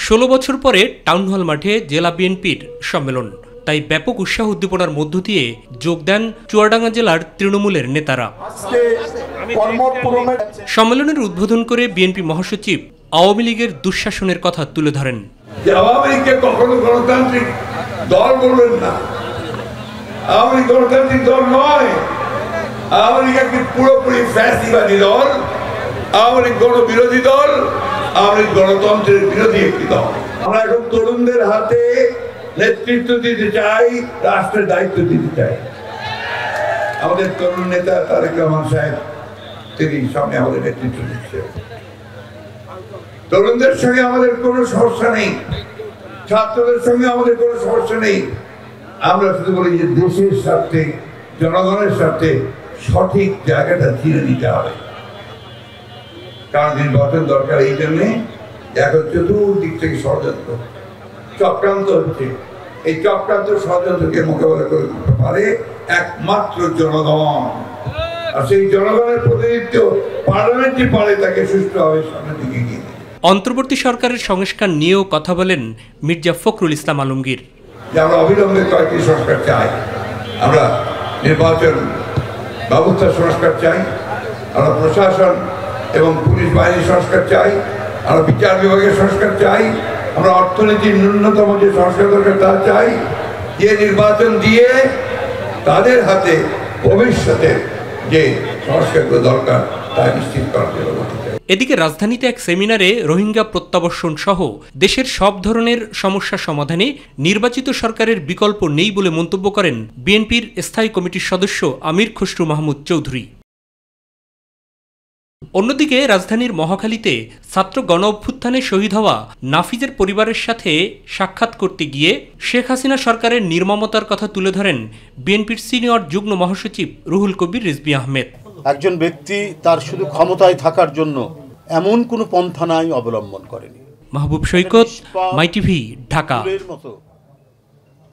16 বছর পরে town hall মাঠে জেলা বিএনপির সম্মেলন, তাই ব্যাপক উৎসাহ উদ্দীপনার মধ্য দিয়ে যোগ দেন চুয়াডাঙ্গা জেলার তৃণমূলের নেতারা। সম্মেলনের উদ্বোধন করে বিএনপি মহাসচিব আওয়ামী লীগের দুঃশাসনের কথা তুলে ধরেন। আওয়ামী লীগকে কখনো গণতান্ত্রিক দল বলবেন না, আওয়ামী লীগ গণতান্ত্রিক দল নয়। আওয়ামী লীগ একটি পুরোপুরি ফ্যাসিবাদী দল, আওয়ামী লীগ গণবিরোধী দল, আওয়ামী লীগ গণতন্ত্রের বিরোধী একটি দল। আমরা এখন তরুণদের হাতে নেতৃত্ব দিতে চাই, রাষ্ট্রের দায়িত্ব দিতে চাই। আমাদের তরুণ নেতা তারেক রহমান সাহেব তিনি সামনে আমাদের নেতৃত্ব দিচ্ছে। তরুণদের সঙ্গে আমাদের কোনো সমস্যা নেই, ছাত্রদের সঙ্গে আমাদের কোনো সমস্যা নেই। আমরা শুধু বলি যে দেশের স্বার্থে, জনগণের স্বার্থে সঠিক জায়গাটা চিনে নিতে হবে। কারণ নির্বাচন দরকার এই জন্যে এখন চতুর্দিক থেকে ষড়যন্ত্র চক্রান্ত হচ্ছে। এই চক্রান্ত ষড়যন্ত্রকে মোকাবেলা করে দিতে পারে একমাত্র জনগণ, আর সেই জনগণের প্রতিনিধিত্ব পার্লামেন্টই পারে তাকে সুষ্ঠুভাবে সামনের দিকে এগিয়ে। অন্তর্বর্তী সরকারের সংস্কার নিয়েও কথা বলেন মির্জা ফখরুল ইসলাম আলমগীর। আমরা অবিলম্বে কয়েকটি সংস্কার চাই। আমরা নির্বাচন ব্যবস্থা সংস্কার চাই, আমরা প্রশাসন এবং পুলিশ বাহিনীর সংস্কার চাই, আমরা বিচার বিভাগের সংস্কার চাই, আমরা অর্থনীতির ন্যূনতম যে সংস্কার দরকার তা চাই, যে নির্বাচন দিয়ে তাদের হাতে ভবিষ্যতে যে সংস্কারগুলো দরকার তা নিশ্চিত করার জন্য। এদিকে রাজধানীতে এক সেমিনারে রোহিঙ্গা প্রত্যাবর্ষণ সহ দেশের সব ধরনের সমস্যা সমাধানে নির্বাচিত সরকারের বিকল্প নেই বলে মন্তব্য করেন বিএনপির স্থায়ী কমিটির সদস্য আমির খসরু মাহমুদ চৌধুরী। অন্যদিকে রাজধানীর মহাখালীতে ছাত্র গণ অভ্যুত্থানে শহীদ হওয়া নাফিজের পরিবারের সাথে সাক্ষাৎ করতে গিয়ে শেখ হাসিনা সরকারের নির্মমতার কথা তুলে ধরেন বিএনপির সিনিয়র যুগ্ম মহাসচিব রুহুল কবির রিজভী আহমেদ। একজন ব্যক্তি তার শুধু ক্ষমতায় থাকার জন্য এমন কোনো পন্থা নাই অবলম্বন করেনি। মাহবুব সৈকত, মাই টিভি, ঢাকা।